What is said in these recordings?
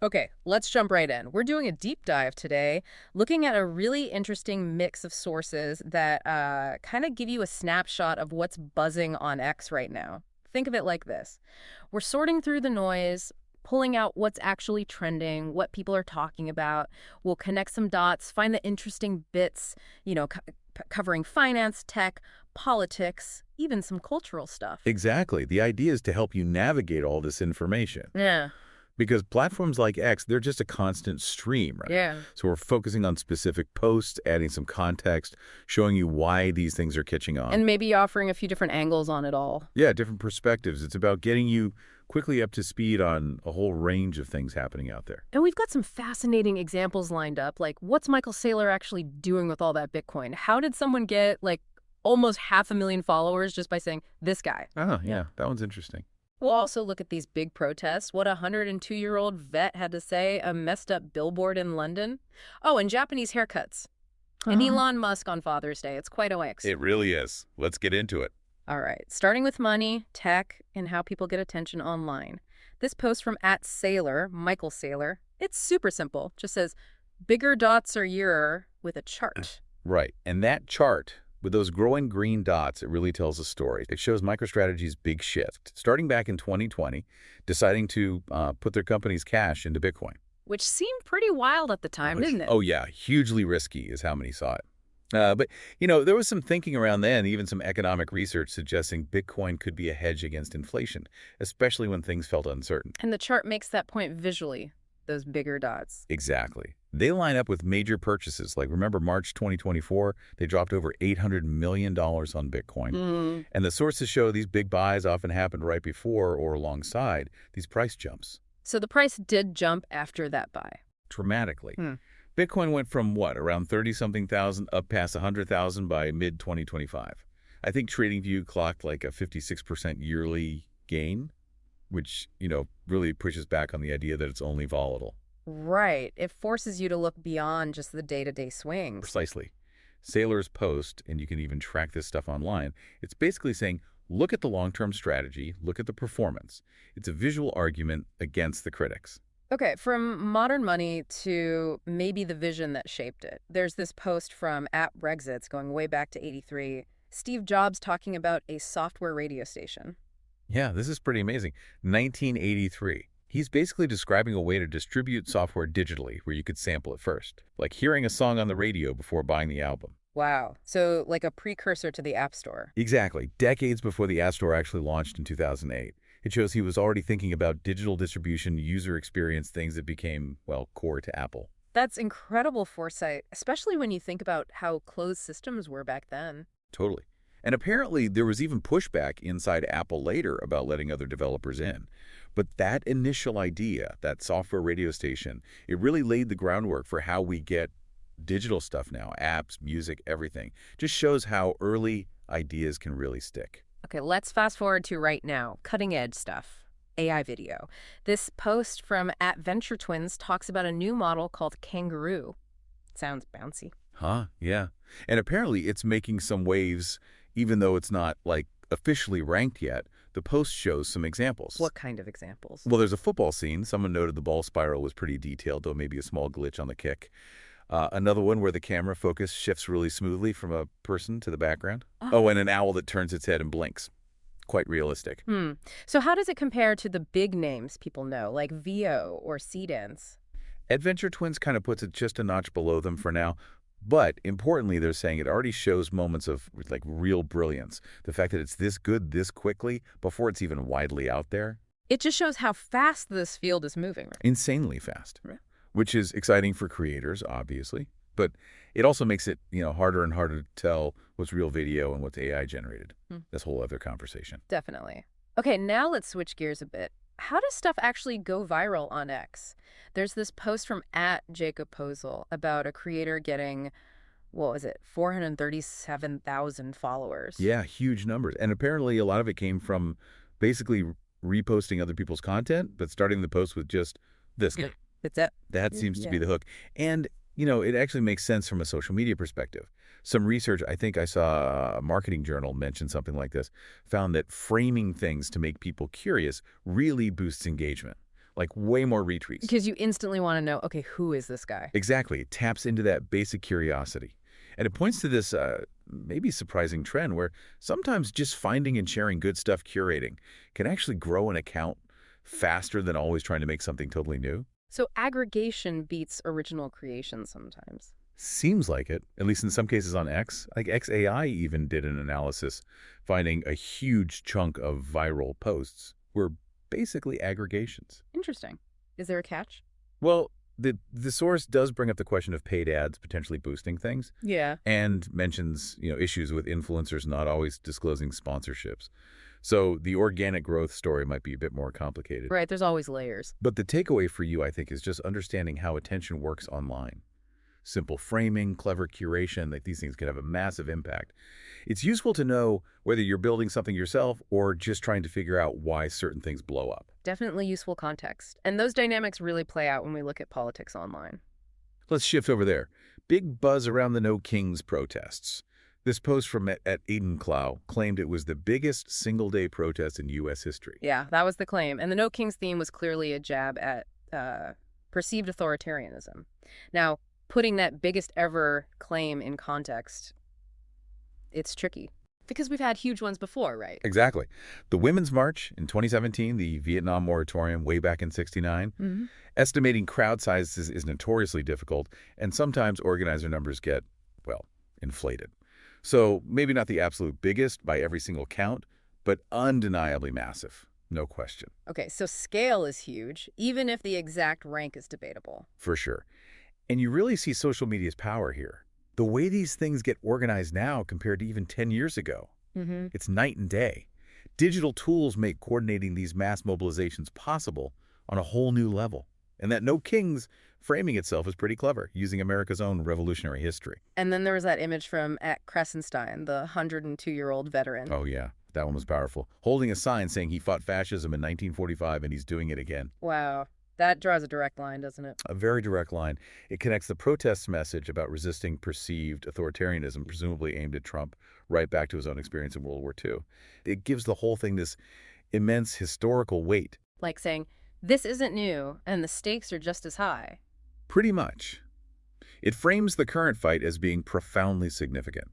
Okay, let's jump right in. We're doing a deep dive today, looking at a really interesting mix of sources that kind of give you a snapshot of what's buzzing on X right now. Think of it like this. We're sorting through the noise, pulling out what's actually trending, what people are talking about. We'll connect some dots, find the interesting bits, covering finance, tech, politics, even some cultural stuff. Exactly. The idea is to help you navigate all this information. Yeah, Because platforms like X, they're just a constant stream, right? yeah. So we're focusing on specific posts, adding some context, showing you why these things are catching on. And maybe offering a few different angles on it all. Yeah, different perspectives. It's about getting you quickly up to speed on a whole range of things happening out there. And we've got some fascinating examples lined up, like what's Michael Saylor actually doing with all that Bitcoin? How did someone get like almost 500,000 followers just by saying this guy? Oh, yeah, that one's interesting. We'll also look at these big protests, what a 102-year-old vet had to say, a messed up billboard in London. Oh, and Japanese haircuts. And Elon Musk on Father's Day. It's quite a mix. It really is. Let's get into it. All right, starting with money, tech, and how people get attention online. This post from @Saylor, Michael Saylor, it's super simple. Just says, bigger dots are year with a chart. Right. And that chart, with those growing green dots, it really tells a story. It shows MicroStrategy's big shift, starting back in 2020, deciding to put their company's cash into Bitcoin. Which seemed pretty wild at the time, didn't it? Oh, yeah. Hugely risky is how many saw it. But there was some thinking around then, even some economic research suggesting Bitcoin could be a hedge against inflation, especially when things felt uncertain. And the chart makes that point visually, those bigger dots. Exactly. They line up with major purchases. Like, remember March 2024, they dropped over $800 million on Bitcoin. Mm. And the sources show these big buys often happened right before or alongside these price jumps. So the price did jump after that buy. Dramatically. Hmm. Bitcoin went from what, around 30-something thousand up past 100,000 by mid-2025. I think TradingView clocked like a 56% yearly gain, which, really pushes back on the idea that it's only volatile. Right. It forces you to look beyond just the day-to-day swings. Precisely. Saylor's post, and you can even track this stuff online, it's basically saying, look at the long-term strategy, look at the performance. It's a visual argument against the critics. Okay, from modern money to maybe the vision that shaped it. There's this post from @Brexit's going way back to '83. Steve Jobs talking about a software radio station. Yeah, this is pretty amazing. 1983. He's basically describing a way to distribute software digitally where you could sample it first, like hearing a song on the radio before buying the album. Wow. So like a precursor to the App Store. Exactly, decades before the App Store actually launched in 2008. It shows he was already thinking about digital distribution, user experience, things that became, well, core to Apple. That's incredible foresight, especially when you think about how closed systems were back then. Totally. And apparently there was even pushback inside Apple later about letting other developers in. But that initial idea, that software radio station, it really laid the groundwork for how we get digital stuff now, apps, music, everything. Just shows how early ideas can really stick. Okay, let's fast forward to right now, cutting edge stuff. AI video. This post from @VentureTwins talks about a new model called Kangaroo. Sounds bouncy. Huh? Yeah. And apparently it's making some waves, even though it's not, like, officially ranked yet. The post shows some examples. What kind of examples? Well, there's a football scene. Someone noted the ball spiral was pretty detailed, though maybe a small glitch on the kick. Another one where the camera focus shifts really smoothly from a person to the background. Oh, and an owl that turns its head and blinks. Quite realistic. So how does it compare to the big names people know, like VO or Seedance? Adventure Twins kind of puts it just a notch below them for now. But importantly, they're saying it already shows moments of like real brilliance. The fact that it's this good this quickly before it's even widely out there, It just shows how fast this field is moving, right? insanely fast, Right. which is exciting for creators, obviously. But it also makes it, harder and harder to tell what's real video and what's AI generated. That's a whole other conversation. Definitely. Okay, now let's switch gears a bit. How does stuff actually go viral on X? There's this post from @JacobPozel about a creator getting, what was it, 437,000 followers. Yeah, huge numbers. And apparently a lot of it came from basically reposting other people's content, but starting the post with just this guy. That's it. That seems to be Yeah. the hook. And, it actually makes sense from a social media perspective. Some research, I think I saw a marketing journal mention something like this, found that framing things to make people curious really boosts engagement. like way more retweets. Because you instantly want to know, okay, who is this guy? Exactly. It taps into that basic curiosity. And it points to this maybe surprising trend where sometimes just finding and sharing good stuff curating can actually grow an account faster than always trying to make something totally new. So aggregation beats original creation sometimes. Seems like it, at least in some cases on X. Like XAI even did an analysis, finding a huge chunk of viral posts were basically aggregations. Interesting. Is there a catch? Well, the source does bring up the question of paid ads potentially boosting things Yeah. and mentions, issues with influencers not always disclosing sponsorships. So the organic growth story might be a bit more complicated. Right, there's always layers. But the takeaway for you, I think, is just understanding how attention works online. Simple framing, clever curation, like these things can have a massive impact. It's useful to know whether you're building something yourself or just trying to figure out why certain things blow up. Definitely useful context. And those dynamics really play out when we look at politics online. Let's shift over there. Big buzz around the No Kings protests. This post from at Aiden Clow claimed it was the biggest single-day protest in U.S. history. Yeah, that was the claim. And the No Kings theme was clearly a jab at perceived authoritarianism. Now, putting that biggest ever claim in context, it's tricky. Because we've had huge ones before, right? Exactly. The Women's March in 2017, the Vietnam moratorium way back in '69. Mm-hmm. Estimating crowd sizes is notoriously difficult, and sometimes organizer numbers get, well, inflated. So maybe not the absolute biggest by every single count, but undeniably massive, no question. Okay, so scale is huge, even if the exact rank is debatable. For sure. And you really see social media's power here. The way these things get organized now compared to even 10 years ago, Mm-hmm. it's night and day. Digital tools make coordinating these mass mobilizations possible on a whole new level. And that No Kings framing itself is pretty clever, using America's own revolutionary history. And then there was that image from at Kressenstein, the 102-year-old veteran. Oh, yeah. That one was powerful. Holding a sign saying he fought fascism in 1945 and he's doing it again. Wow. That draws a direct line, doesn't it? A very direct line. It connects the protest's message about resisting perceived authoritarianism, presumably aimed at Trump, right back to his own experience in World War II. It gives the whole thing this immense historical weight. Like saying, this isn't new, and the stakes are just as high. Pretty much. It frames the current fight as being profoundly significant.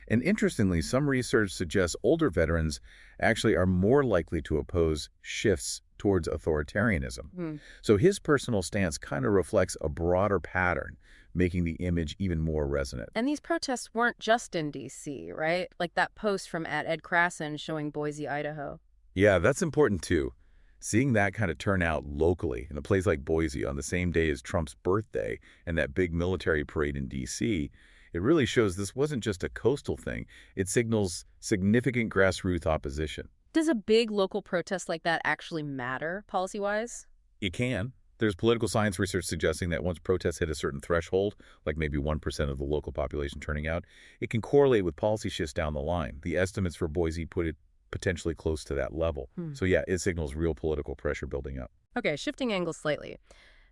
And interestingly, some research suggests older veterans actually are more likely to oppose shifts towards authoritarianism. So his personal stance kind of reflects a broader pattern, making the image even more resonant. And these protests weren't just in D.C., right? Like that post from at Ed Krassen showing Boise, Idaho. Yeah, that's important too. Seeing that kind of turn out locally in a place like Boise on the same day as Trump's birthday and that big military parade in D.C., it really shows this wasn't just a coastal thing. It signals significant grassroots opposition. Does a big local protest like that actually matter, policy-wise? It can. There's political science research suggesting that once protests hit a certain threshold, like maybe 1% of the local population turning out, it can correlate with policy shifts down the line. The estimates for Boise put it potentially close to that level. So yeah, it signals real political pressure building up. Okay, shifting angles slightly.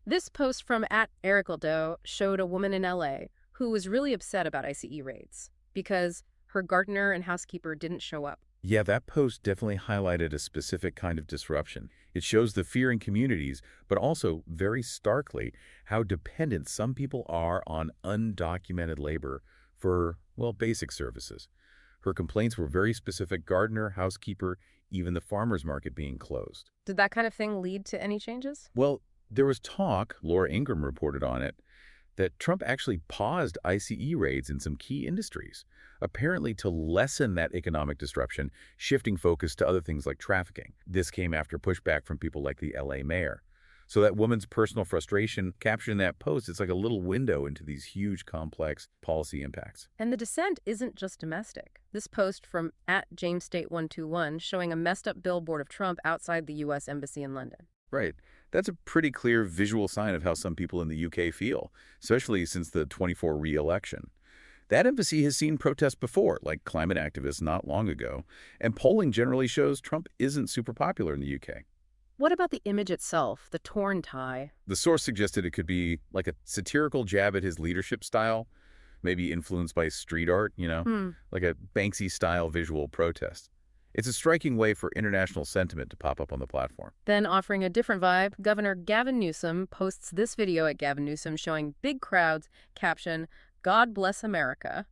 This post from at Eric Aldo showed a woman in L.A. who was really upset about ICE raids because her gardener and housekeeper didn't show up. Yeah, that post definitely highlighted a specific kind of disruption. It shows the fear in communities, but also, very starkly, how dependent some people are on undocumented labor for, well, basic services. Her complaints were very specific: gardener, housekeeper, even the farmer's market being closed. Did that kind of thing lead to any changes? Well, there was talk, Laura Ingraham reported on it, that Trump actually paused ICE raids in some key industries, apparently to lessen that economic disruption, shifting focus to other things like trafficking. This came after pushback from people like the LA mayor. So that woman's personal frustration captured in that post, it's like a little window into these huge, complex policy impacts. And the dissent isn't just domestic. This post from at JamesState121 showing a messed up billboard of Trump outside the U.S. Embassy in London. Right. That's a pretty clear visual sign of how some people in the UK feel, especially since the 24 re-election. That embassy has seen protests before, like climate activists not long ago, and polling generally shows Trump isn't super popular in the UK. What about the image itself, the torn tie? The source suggested it could be like a satirical jab at his leadership style, maybe influenced by street art, like a Banksy-style visual protest. It's a striking way for international sentiment to pop up on the platform. Then, offering a different vibe, Governor Gavin Newsom posts this video at Gavin Newsom showing big crowds, caption, "God bless America."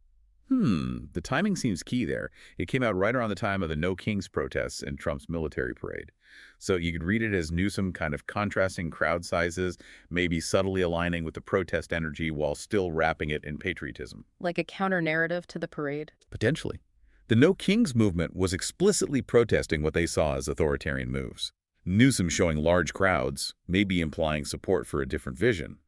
The timing seems key there. It came out right around the time of the No Kings protests and Trump's military parade. So you could read it as Newsom kind of contrasting crowd sizes, maybe subtly aligning with the protest energy while still wrapping it in patriotism. Like a counter-narrative to the parade. Potentially. The No Kings movement was explicitly protesting what they saw as authoritarian moves. Newsom showing large crowds, maybe implying support for a different vision.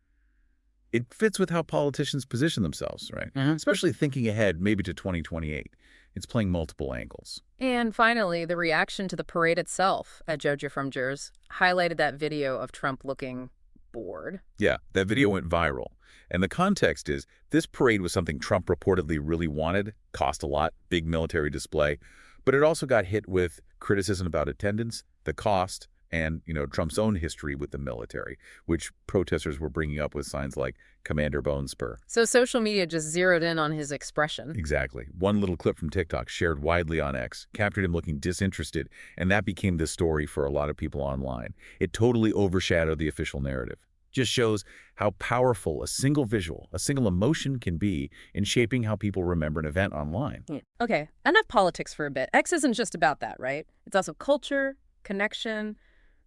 It fits with how politicians position themselves, right? Especially thinking ahead maybe to 2028. It's playing multiple angles. And finally, the reaction to the parade itself at Joja from Jers highlighted that video of Trump looking bored. Yeah, that video went viral. And the context is this parade was something Trump reportedly really wanted, cost a lot, big military display, but it also got hit with criticism about attendance, the cost, and, Trump's own history with the military, which protesters were bringing up with signs like Commander Bone Spur. So social media just zeroed in on his expression. Exactly. One little clip from TikTok shared widely on X captured him looking disinterested, and that became the story for a lot of people online. It totally overshadowed the official narrative. Just shows how powerful a single visual, a single emotion can be in shaping how people remember an event online. Okay, enough politics for a bit. X isn't just about that, right? It's also culture, connection,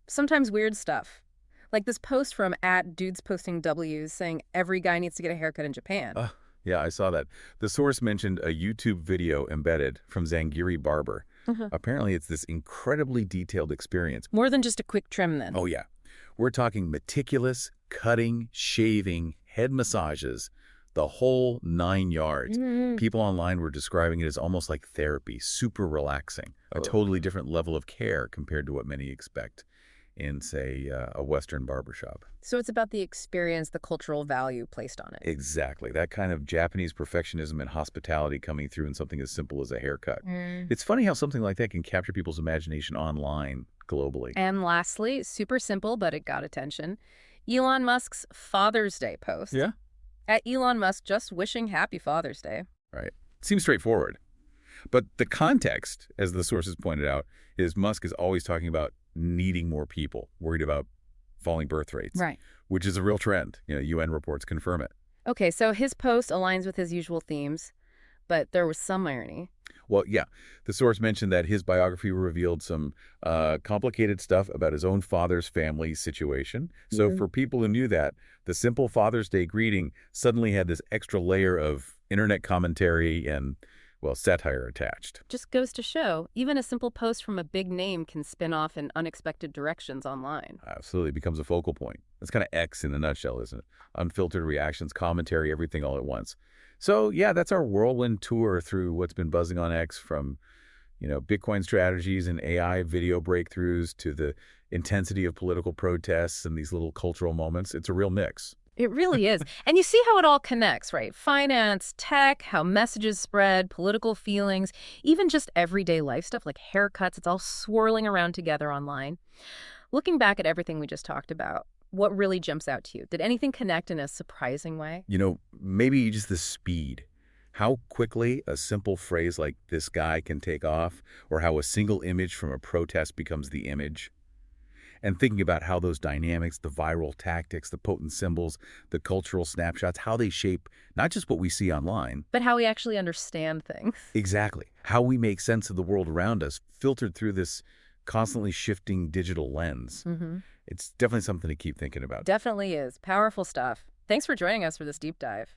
sometimes weird stuff. Like this post from @DudesPostingWs saying every guy needs to get a haircut in Japan. Yeah, I saw that. The source mentioned a YouTube video embedded from Zangiri Barber. Apparently, it's this incredibly detailed experience. More than just a quick trim, then. Oh, yeah. We're talking meticulous, cutting, shaving, head massages, the whole 9 yards. People online were describing it as almost like therapy, super relaxing, a totally different level of care compared to what many expect in, say, a Western barbershop. So it's about the experience, the cultural value placed on it. Exactly. That kind of Japanese perfectionism and hospitality coming through in something as simple as a haircut. It's funny how something like that can capture people's imagination online globally. And lastly, super simple, but it got attention, Elon Musk's Father's Day post. Yeah? At Elon Musk just wishing happy Father's Day. Right. Seems straightforward. But the context, as the sources pointed out, is Musk is always talking about needing more people, worried about falling birth rates. Right. Which is a real trend. UN reports confirm it. Okay, so his post aligns with his usual themes, but there was some irony. Well, yeah. The source mentioned that his biography revealed some complicated stuff about his own father's family situation. So for people who knew that, the simple Father's Day greeting suddenly had this extra layer of internet commentary and, well, satire attached. Just goes to show, even a simple post from a big name can spin off in unexpected directions online. Absolutely. It becomes a focal point. That's kind of X in a nutshell, isn't it? Unfiltered reactions, commentary, everything all at once. So, yeah, that's our whirlwind tour through what's been buzzing on X from, Bitcoin strategies and AI video breakthroughs to the intensity of political protests and these little cultural moments. It's a real mix. It really is. And you see how it all connects, right? Finance, tech, how messages spread, political feelings, even just everyday life stuff like haircuts. It's all swirling around together online. Looking back at everything we just talked about, what really jumps out to you? Did anything connect in a surprising way? Maybe just the speed. How quickly a simple phrase like "this guy" can take off, or how a single image from a protest becomes the image. And thinking about how those dynamics, the viral tactics, the potent symbols, the cultural snapshots, how they shape not just what we see online, but how we actually understand things. Exactly. How we make sense of the world around us, filtered through this constantly shifting digital lens. It's definitely something to keep thinking about. Definitely is. Powerful stuff. Thanks for joining us for this deep dive.